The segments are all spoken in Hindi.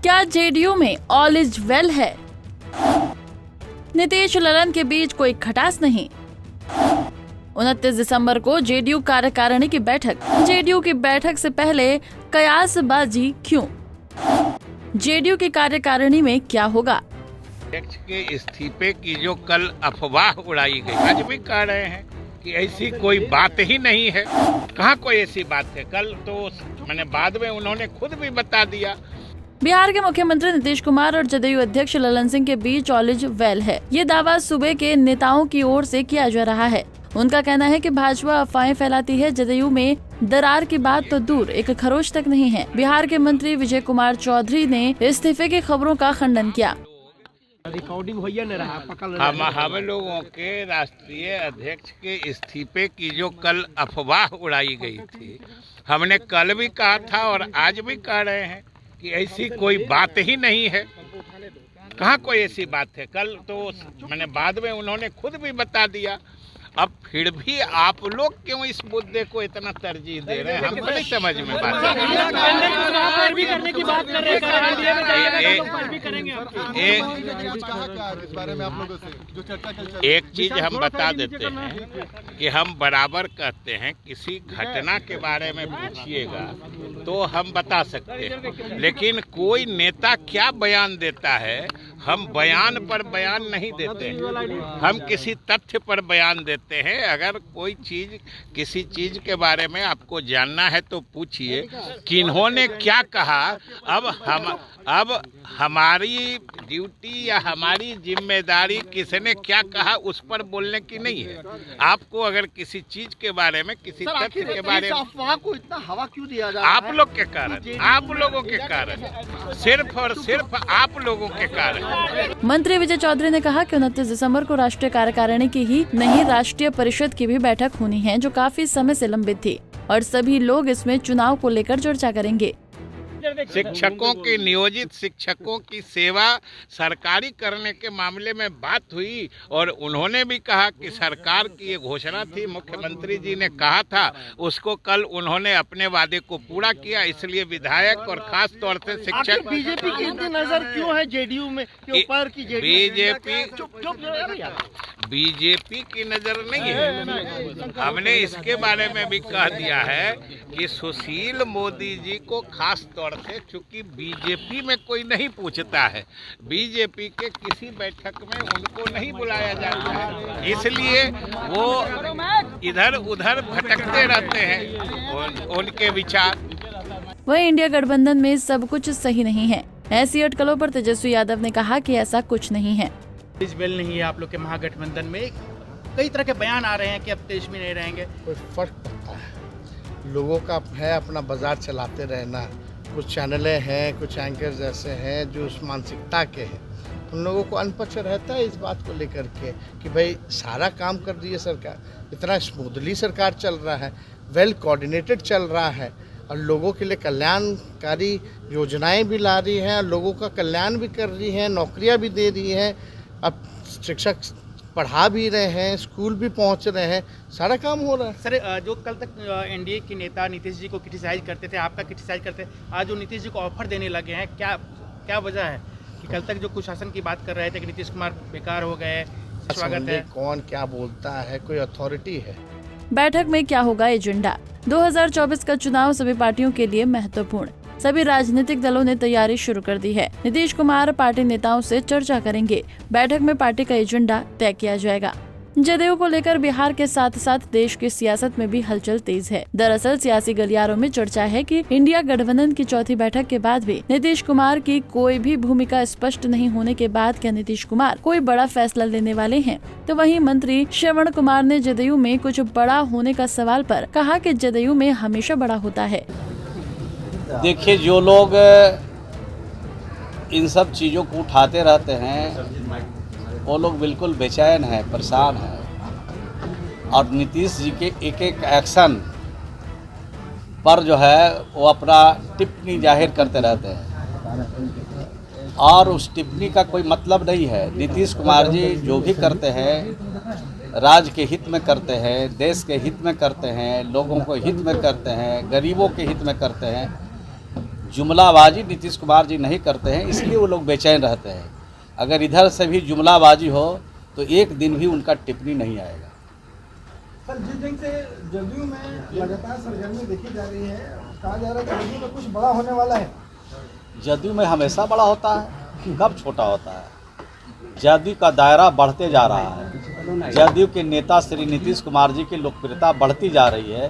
क्या जेडीयू में ऑल इज वेल है? नीतीश ललन के बीच कोई खटास नहीं। 29 दिसंबर को जेडीयू कार्यकारिणी की बैठक। जेडीयू की बैठक से पहले कयासबाजी क्यों? जेडीयू की कार्यकारिणी में क्या होगा? अध्यक्ष के इस्तीफे की जो कल अफवाह उड़ाई गई, आज भी कह रहे हैं कि ऐसी कोई बात ही नहीं है। कहाँ कोई ऐसी बात है? कल तो मैंने बाद में उन्होंने खुद भी बता दिया। बिहार के मुख्यमंत्री नीतीश कुमार और जदयू अध्यक्ष ललन सिंह के बीच ऑल इज वेल है। ये दावा सूबे के नेताओं की ओर से किया जा रहा है। उनका कहना है कि भाजपा अफवाहें फैलाती है। जदयू में दरार की बात तो दूर, एक खरोच तक नहीं है। बिहार के मंत्री विजय कुमार चौधरी ने इस्तीफे की खबरों का खंडन किया। रिकॉर्डिंग हो न रहा, हम लोगों के राष्ट्रीय अध्यक्ष के इस्तीफे की जो कल अफवाह उड़ाई गई थी, हमने कल भी कहा था और आज भी कह रहे हैं कि ऐसी कोई बात ही नहीं है। कहाँ कोई ऐसी बात है? कल तो मैंने बाद में उन्होंने खुद भी बता दिया। अब फिर भी आप लोग क्यों इस मुद्दे को इतना तरजीह दे रहे हैं? हमको नहीं समझ में बात। एक चीज हम बता देते हैं कि हम बराबर कहते हैं, किसी घटना के बारे में पूछिएगा तो हम बता सकते हैं, लेकिन कोई नेता क्या बयान देता है, हम बयान पर बयान नहीं देते हैं, हम किसी तथ्य पर बयान देते हैं। अगर कोई चीज, किसी चीज के बारे में आपको जानना है तो पूछिए किन्होंने क्या कहा। अब हमारी ड्यूटी या हमारी जिम्मेदारी किसने क्या कहा उस पर बोलने की नहीं है। आपको अगर किसी चीज के बारे में, किसी तथ्य के बारे में, अफवाह को इतना हवा क्यों दिया जा रहा है? आप लोग के कारण, आप लोगों के कारण, सिर्फ और सिर्फ आप लोगों के कारण। मंत्री विजय चौधरी ने कहा कि 29 दिसंबर को राष्ट्रीय कार्यकारिणी की ही नहीं, राष्ट्रीय परिषद की भी बैठक होनी है, जो काफी समय से लंबित थी और सभी लोग इसमें चुनाव को लेकर चर्चा करेंगे। शिक्षकों की, नियोजित शिक्षकों की सेवा सरकारी करने के मामले में बात हुई और उन्होंने भी कहा कि सरकार की ये घोषणा थी, मुख्यमंत्री जी ने कहा था, उसको कल उन्होंने अपने वादे को पूरा किया। इसलिए विधायक और खास तौर से शिक्षक। बीजेपी की इतनी नजर क्यों है जेडीयू में के ऊपर की? बीजेपी की नजर नहीं है। हमने इसके बारे में भी कह दिया है कि सुशील मोदी जी को खास तौर से, चूंकि बीजेपी में कोई नहीं पूछता है, बीजेपी के किसी बैठक में उनको नहीं बुलाया जाता है, इसलिए वो इधर उधर भटकते रहते हैं उनके विचार। वहीं इंडिया गठबंधन में सब कुछ सही नहीं है। ऐसी अटकलों पर तेजस्वी यादव ने कहा कि ऐसा कुछ नहीं है। इस बेल नहीं है आप लोग के महागठबंधन में। कई तरह के बयान आ रहे हैं कि अब देश में नहीं रहेंगे। कोई फर्क पड़ता है? लोगों का है अपना बाजार चलाते रहना। कुछ चैनलें हैं, कुछ एंकर जैसे हैं जो उस मानसिकता के हैं। उन लोगों को अनपक्ष रहता है इस बात को लेकर के कि भाई सारा काम कर रही है सरकार, इतना स्मूथली सरकार चल रहा है, वेल कोऑर्डिनेटेड चल रहा है और लोगों के लिए कल्याणकारी योजनाएं भी ला रही हैं, लोगों का कल्याण भी कर रही हैं, नौकरियां भी दे रही हैं, अब शिक्षक पढ़ा भी रहे हैं, स्कूल भी पहुंच रहे हैं, सारा काम हो रहा है। सर, जो कल तक एनडीए के नेता नीतीश जी को क्रिटिसाइज करते थे, आपका क्रिटिसाइज करते थे, आज जो नीतीश जी को ऑफर देने लगे हैं, क्या वजह है कि कल तक जो कुशासन की बात कर रहे थे कि नीतीश कुमार बेकार हो गए? स्वागत है। कौन क्या बोलता है? कोई अथॉरिटी है? बैठक में क्या होगा एजेंडा? 2024 का चुनाव सभी पार्टियों के लिए महत्वपूर्ण। सभी राजनीतिक दलों ने तैयारी शुरू कर दी है। नीतीश कुमार पार्टी नेताओं से चर्चा करेंगे। बैठक में पार्टी का एजेंडा तय किया जाएगा। जदयू को लेकर बिहार के साथ साथ देश की सियासत में भी हलचल तेज है। दरअसल सियासी गलियारों में चर्चा है कि इंडिया गठबंधन की चौथी बैठक के बाद भी नीतीश कुमार की कोई भी भूमिका स्पष्ट नहीं होने के बाद क्या नीतीश कुमार कोई बड़ा फैसला लेने वाले हैं? तो वहीं मंत्री श्रवण कुमार ने जदयू में कुछ बड़ा होने का सवाल पर कहा कि जदयू में हमेशा बड़ा होता है। देखिए, जो लोग इन सब चीज़ों को उठाते रहते हैं वो लोग बिल्कुल बेचैन हैं, परेशान हैं और नीतीश जी के एक एक एक्शन पर जो है वो अपना टिप्पणी जाहिर करते रहते हैं और उस टिप्पणी का कोई मतलब नहीं है। नीतीश कुमार जी जो भी करते हैं राज्य के हित में करते हैं, देश के हित में करते हैं, लोगों को हित में करते हैं, गरीबों के हित में करते हैं। जुमलाबाजी नीतीश कुमार जी नहीं करते हैं, इसलिए वो लोग बेचैन रहते हैं। अगर इधर से भी जुमलाबाजी हो तो एक दिन भी उनका टिप्पणी नहीं आएगा। सर, जिस दिन से जदयू में लगातार सरगर्मी देखी जा रही है, कहा जा रहा है जदयू में कुछ बड़ा होने वाला है। जदयू में हमेशा बड़ा होता है, कब छोटा होता है। जदयू का दायरा बढ़ते जा रहा है। जदयू के नेता श्री नीतीश कुमार जी की लोकप्रियता बढ़ती जा रही है,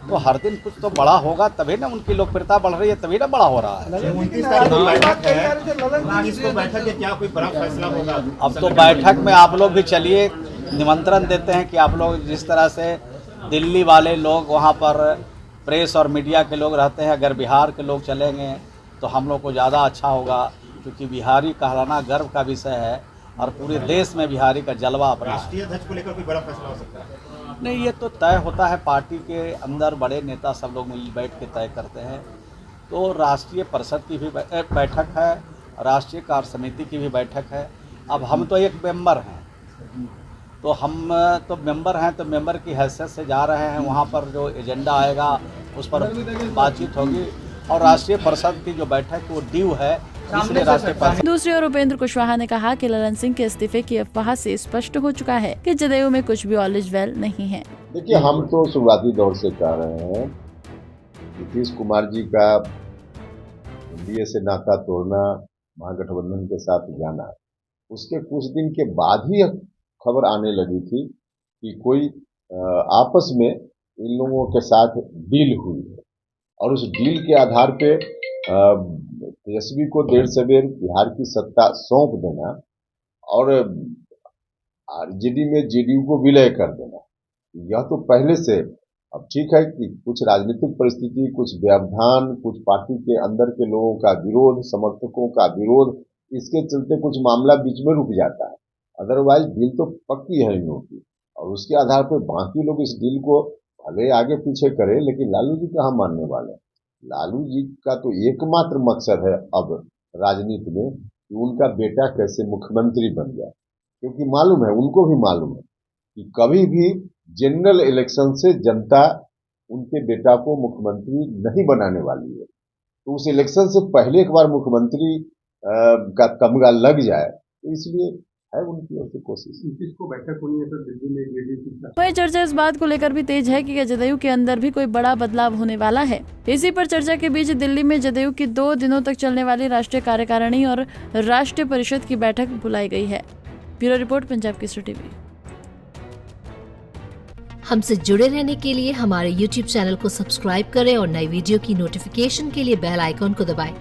तो हर दिन कुछ तो बड़ा होगा, तभी ना उनकी लोकप्रियता बढ़ रही है, तभी ना बड़ा हो रहा है। अब तो बैठक में आप लोग भी चलिए, निमंत्रण देते हैं कि आप लोग जिस तरह से दिल्ली वाले लोग वहाँ पर प्रेस और मीडिया के लोग रहते हैं, अगर बिहार के लोग चलेंगे तो हम लोग को ज़्यादा अच्छा होगा, क्योंकि बिहारी कहलाना गर्व का विषय है और पूरे देश में बिहारी का जलवा अपना है। राष्ट्रीय ध्वज को लेकर कोई बड़ा फैसला हो सकता है? नहीं, ये तो तय होता है, पार्टी के अंदर बड़े नेता सब लोग मिल बैठ के तय करते हैं। तो राष्ट्रीय परिषद की भी बैठक है, राष्ट्रीय कार्य समिति की भी बैठक है। अब हम तो एक मेंबर हैं, तो हम तो मेंबर हैं, तो मेंबर की हैसियत से जा रहे हैं। वहाँ पर जो एजेंडा आएगा उस पर बातचीत होगी, और राष्ट्रीय परिषद की जो बैठक वो ड्यू है, इसलिए राष्ट्रीय परिषद। दूसरी ओर उपेंद्र कुशवाहा ने कहा कि ललन सिंह के इस्तीफे की अफवाह से स्पष्ट हो चुका है कि जदयू में कुछ भी ऑल इज वेल नहीं है। देखिए, हम तो शुरुआती दौर से कह रहे हैं, नीतीश कुमार जी का एनडीए से नाता तोड़ना, महागठबंधन के साथ जाना, उसके कुछ दिन के बाद ही खबर आने लगी थी कि कोई आपस में इन लोगों के साथ डील हुई है, और उस डील के आधार पे तेजस्वी को देर सवेर बिहार की सत्ता सौंप देना और आरजेडी में जेडीयू को विलय कर देना, यह तो पहले से। अब ठीक है कि कुछ राजनीतिक परिस्थिति, कुछ व्यवधान, कुछ पार्टी के अंदर के लोगों का विरोध, समर्थकों का विरोध, इसके चलते कुछ मामला बीच में रुक जाता है। अदरवाइज डील तो पक्की है इन लोगों की, और उसके आधार पर बाकी लोग इस डील को भले आगे पीछे करें, लेकिन लालू जी कहाँ मानने वाले हैं। लालू जी का तो एकमात्र मकसद है अब राजनीति में कि उनका बेटा कैसे मुख्यमंत्री बन जाए, क्योंकि मालूम है, उनको भी मालूम है कि कभी भी जनरल इलेक्शन से जनता उनके बेटा को मुख्यमंत्री नहीं बनाने वाली है। तो उस इलेक्शन से पहले एक बार मुख्यमंत्री का तमगा लग जाए, तो इसलिए है उनकी ओर से कोशिश। किसको बैठक होनी है सर दिल्ली में जेडीयू की? वही चर्चा इस बात को लेकर भी तेज है कि जदयू के अंदर भी कोई बड़ा बदलाव होने वाला है। इसी पर चर्चा के बीच दिल्ली में जदयू की 2 दिनों तक चलने वाली राष्ट्रीय कार्यकारिणी और राष्ट्रीय परिषद की बैठक बुलाई गई है। Bureau report, Punjab Kesari TV. हमसे जुड़े रहने के लिए हमारे YouTube चैनल को सब्सक्राइब करें और नई वीडियो की नोटिफिकेशन के लिए बेल आइकॉन को दबाएं।